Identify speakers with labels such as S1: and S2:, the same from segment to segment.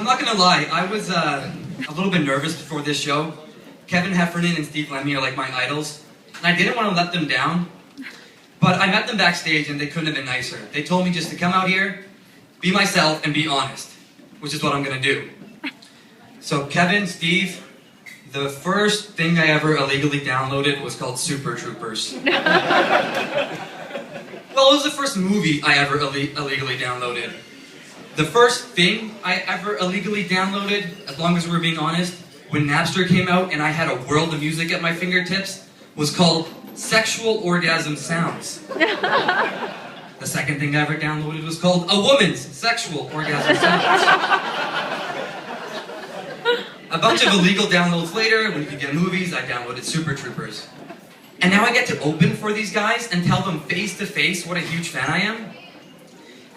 S1: not gonna lie, I was a little bit nervous before this show. Kevin Heffernen and Steve Lemme are like my idols, and I didn't want to let them down, but I met them backstage and they couldn't have been nicer. They told me just to come out here, be myself, and be honest, which is what I'm gonna do. So Kevin, Steve, the first thing I ever illegally downloaded was called Super Troopers. Well, it was the first movie I ever illegally downloaded. The first thing I ever illegally downloaded, as long as we're being honest, when Napster came out and I had a world of music at my fingertips, was called Sexual Orgasm Sounds. The second thing I ever downloaded was called A Woman's Sexual Orgasm Sounds. A bunch of illegal downloads later, when you could get movies, I downloaded Super Troopers. And now I get to open for these guys and tell them face to face what a huge fan I am,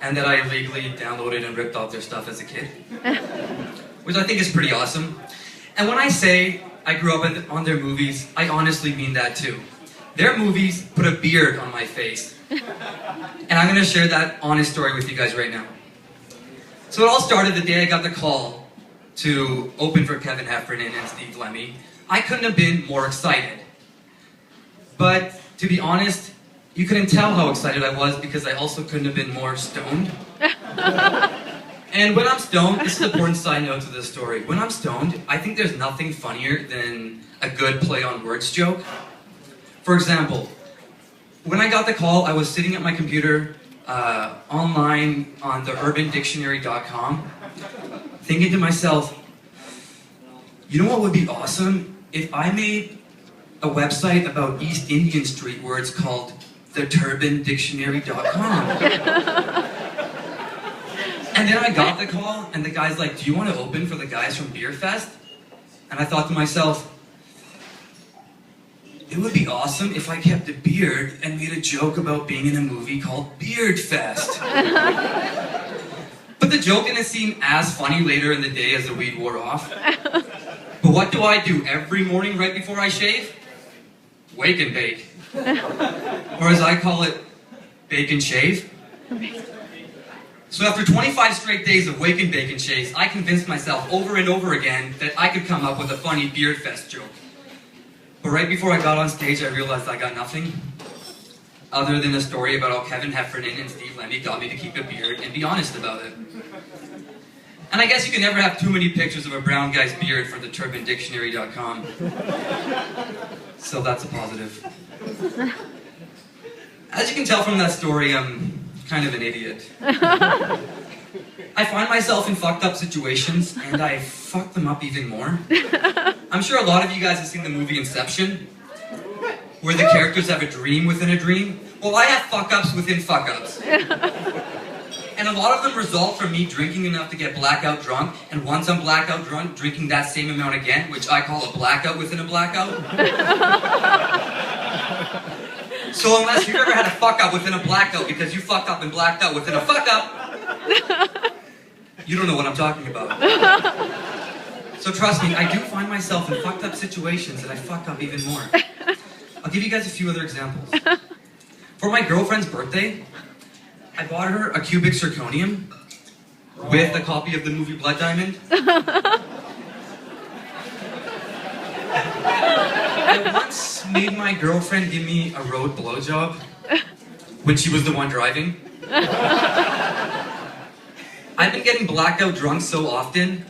S1: and that I illegally downloaded and ripped off their stuff as a kid. Which I think is pretty awesome. And when I say I grew up on their movies, I honestly mean that too. Their movies put a beard on my face. And I'm gonna share that honest story with you guys right now. So it all started the day I got the call to open for Kevin Heffernen and Steve Lemme. I couldn't have been more excited. But to be honest, you couldn't tell how excited I was because I also couldn't have been more stoned. And when I'm stoned, this is an important side note to this story. When I'm stoned, I think there's nothing funnier than a good play on words joke. For example, when I got the call, I was sitting at my computer online on the urbandictionary.com, thinking to myself, you know what would be awesome? If I made a website about East Indian Street where it's called theturbandictionary.com. And then I got the call, and the guy's like, do you want to open for the guys from Beer Fest? And I thought to myself, it would be awesome if I kept a beard and made a joke about being in a movie called Beard Fest. But the joke didn't seem as funny later in the day as the weed wore off. But what do I do every morning right before I shave? Wake and bake. Or as I call it, bake and shave. So after 25 straight days of wake and bake and shaves, I convinced myself over and over again that I could come up with a funny Beard Fest joke. But right before I got on stage, I realized I got nothing other than a story about how Kevin Heffernen and Steve Lemme got me to keep a beard and be honest about it. And I guess you can never have too many pictures of a brown guy's beard for the turbandictionary.com. So that's a positive. As you can tell from that story, I'm kind of an idiot. I find myself in fucked up situations, and I fuck them up even more. I'm sure a lot of you guys have seen the movie Inception, where the characters have a dream within a dream. Well, I have fuck-ups within fuck-ups. And a lot of them result from me drinking enough to get blackout drunk, and once I'm blackout drunk, drinking that same amount again, which I call a blackout within a blackout. So unless you've ever had a fuck-up within a blackout because you fucked up and blacked out within a fuck-up, you don't know what I'm talking about. So trust me, I do find myself in fucked up situations and I fuck up even more. I'll give you guys a few other examples. For my girlfriend's birthday, I bought her a cubic zirconium with a copy of the movie Blood Diamond. I once made my girlfriend give me a road blowjob when she was the one driving. I've been getting blackout drunk so often,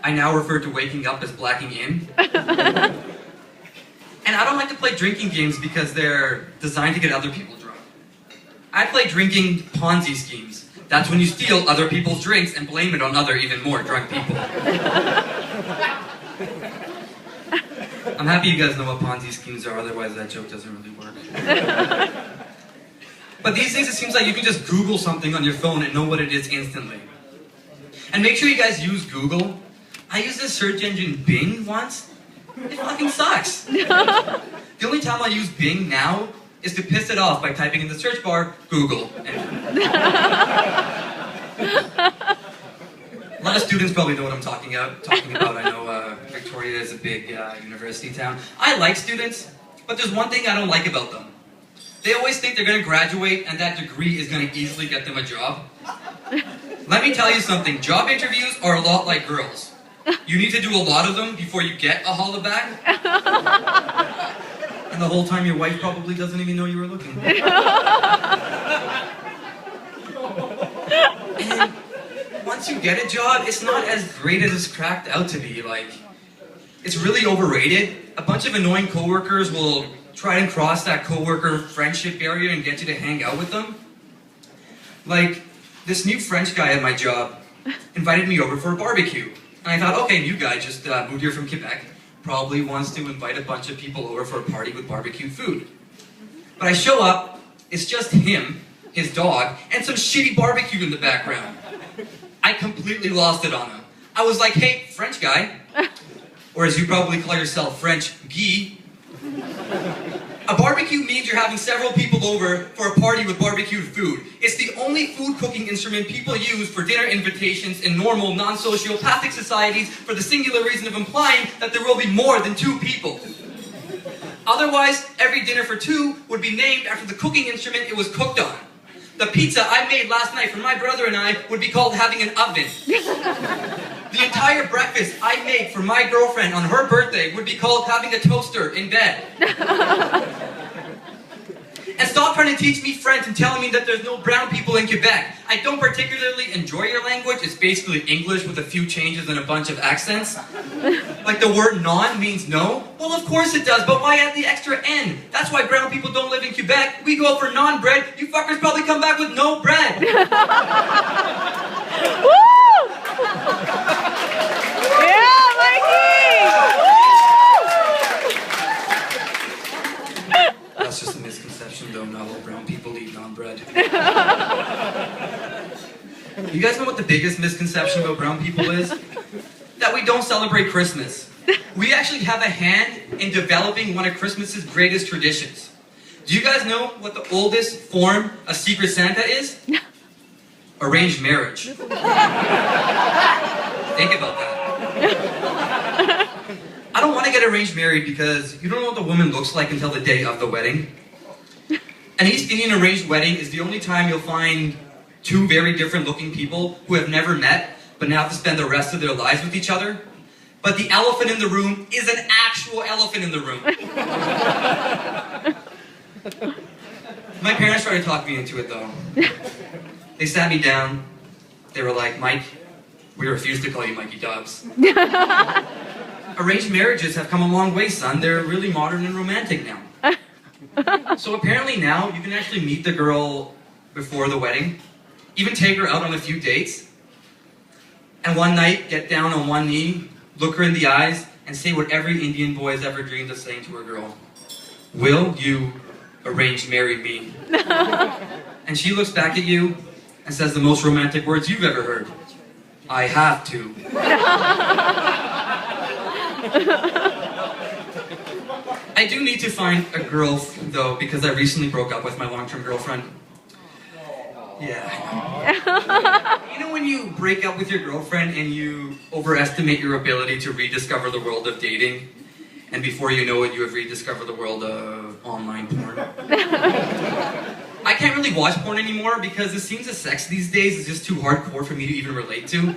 S1: I now refer to waking up as blacking in. And I don't like to play drinking games because they're designed to get other people drunk. I play drinking Ponzi schemes. That's when you steal other people's drinks and blame it on other, even more drunk people. I'm happy you guys know what Ponzi schemes are, otherwise that joke doesn't really work. But these days it seems like you can just Google something on your phone and know what it is instantly. And make sure you guys use Google. I used this search engine Bing once. It fucking sucks. The only time I use Bing now is to piss it off by typing in the search bar, Google. A lot of students probably know what I'm talking about. I know Victoria is a big university town. I like students, but there's one thing I don't like about them. They always think they're going to graduate and that degree is going to easily get them a job. Let me tell you something, job interviews are a lot like girls. You need to do a lot of them before you get a holla back. And the whole time your wife probably doesn't even know you were looking. And once you get a job, it's not as great as it's cracked out to be. Like, it's really overrated. A bunch of annoying coworkers will try and cross that coworker friendship barrier and get you to hang out with them. Like, this new French guy at my job invited me over for a barbecue. And I thought, okay, new guy just moved here from Quebec. Probably wants to invite a bunch of people over for a party with barbecue food. But I show up, it's just him, his dog, and some shitty barbecue in the background. I completely lost it on him. I was like, hey, French guy, or as you probably call yourself, French Guy, a barbecue means you're having several people over for a party with barbecued food. It's the only food cooking instrument people use for dinner invitations in normal, non-sociopathic societies for the singular reason of implying that there will be more than 2 people. Otherwise, every dinner for 2 would be named after the cooking instrument it was cooked on. The pizza I made last night for my brother and I would be called having an oven. The entire breakfast I made for my girlfriend on her birthday would be called having a toaster in bed. And stop trying to teach me French and telling me that there's no brown people in Quebec. I don't particularly enjoy your language. It's basically English with a few changes and a bunch of accents. Like the word non means no. Well, of course it does, but why add the extra N? That's why brown people don't live in Quebec. We go out for non-bread. You fuckers probably come back with no bread.
S2: Woo! Yeah, Mikey!
S1: That's just a misconception, though. Not all brown people eat non-bread. You guys know what the biggest misconception about brown people is? That we don't celebrate Christmas. We actually have a hand in developing one of Christmas's greatest traditions. Do you guys know what the oldest form of Secret Santa is? Arranged marriage. Think about that. I don't want to get arranged married because you don't know what the woman looks like until the day of the wedding. An East Indian arranged wedding is the only time you'll find 2 very different looking people who have never met but now have to spend the rest of their lives with each other. But the elephant in the room is an actual elephant in the room. My parents tried to talk me into it though. They sat me down. They were like, Mike, we refuse to call you Mikey Dobbs. Arranged marriages have come a long way, son. They're really modern and romantic now. So apparently now you can actually meet the girl before the wedding, even take her out on a few dates, and one night get down on one knee, look her in the eyes, and say what every Indian boy has ever dreamed of saying to a girl. Will you arrange marry me? And she looks back at you and says the most romantic words you've ever heard. I have to. I do need to find a girl, though, because I recently broke up with my long-term girlfriend. Yeah, I know. You know when you break up with your girlfriend and you overestimate your ability to rediscover the world of dating, and before you know it, you have rediscovered the world of online porn? I can't really watch porn anymore because the scenes of sex these days is just too hardcore for me to even relate to.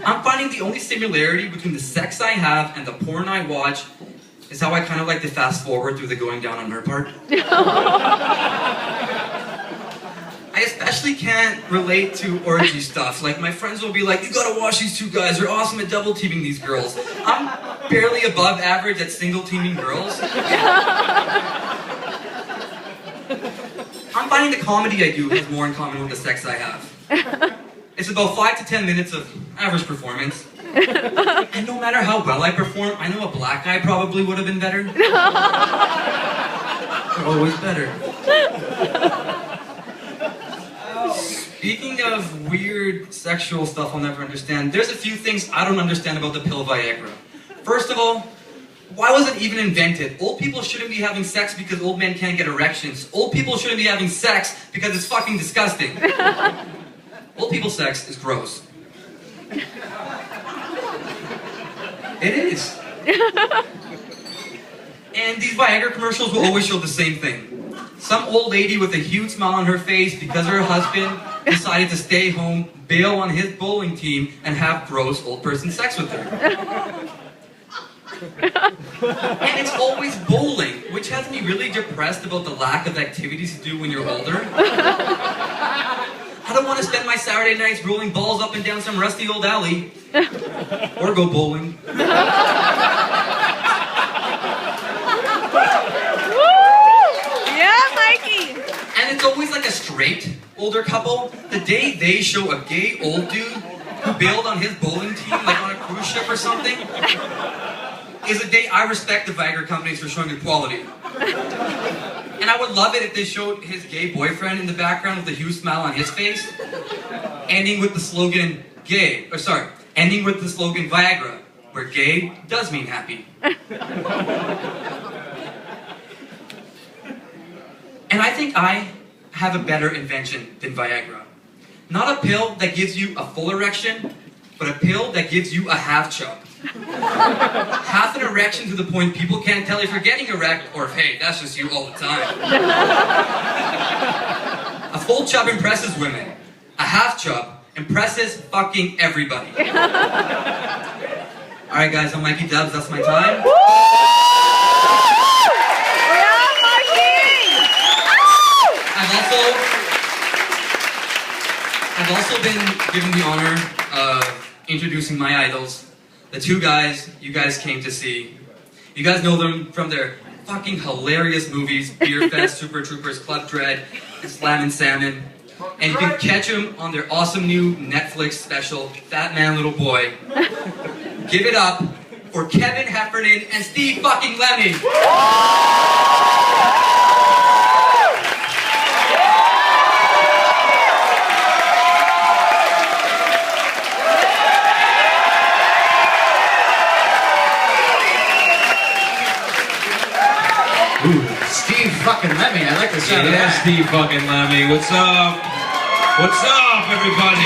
S1: I'm finding the only similarity between the sex I have and the porn I watch is how I kind of like to fast forward through the going down on her part. I especially can't relate to orgy stuff. Like, my friends will be like, you gotta watch these 2 guys, they're awesome at double teaming these girls. I'm barely above average at single teaming girls. I'm finding the comedy I do has more in common with the sex I have. It's about 5 to 10 minutes of average performance. And no matter how well I perform, I know a black guy probably would have been better. They're always better. Speaking of weird sexual stuff I'll never understand, there's a few things I don't understand about the pill Viagra. First of all, why was it even invented? Old people shouldn't be having sex because old men can't get erections. Old people shouldn't be having sex because it's fucking disgusting. Old people sex is gross. It is. And these Viagra commercials will always show the same thing. Some old lady with a huge smile on her face because her husband decided to stay home, bail on his bowling team, and have gross old person sex with her. And it's always bowling, which has me really depressed about the lack of activities to do when you're older. I don't want to spend my Saturday nights rolling balls up and down some rusty old alley. Or go bowling.
S2: Yeah, Mikey.
S1: And it's always like a straight older couple. The day they show a gay old dude who bailed on his bowling team, like on a cruise ship or something, is a day I respect the Viagra companies for showing equality. And I would love it if they showed his gay boyfriend in the background with a huge smile on his face, ending with the slogan ending with the slogan Viagra, where gay does mean happy. And I think I have a better invention than Viagra. Not a pill that gives you a full erection, but a pill that gives you a half chub. Half an erection to the point people can't tell if you're getting erect or if, hey, that's just you all the time. A full chub impresses women. A half chub impresses fucking everybody. Alright guys, I'm Mikey Dubs, that's my time.
S2: Yeah, Mikey.
S1: I've also been given the honor of introducing my idols. The two guys you guys came to see. You guys know them from their fucking hilarious movies, Beer Fest, Super Troopers, Club Dread, and Slam and Salmon. And you can catch them on their awesome new Netflix special, Fat Man Little Boy. Give it up for Kevin Heffernen and Steve fucking Lemme.
S3: Ooh, Steve fucking Lemme. I like the sound of
S4: Yeah,
S3: that.
S4: Steve fucking Lemme. What's up? What's up, everybody?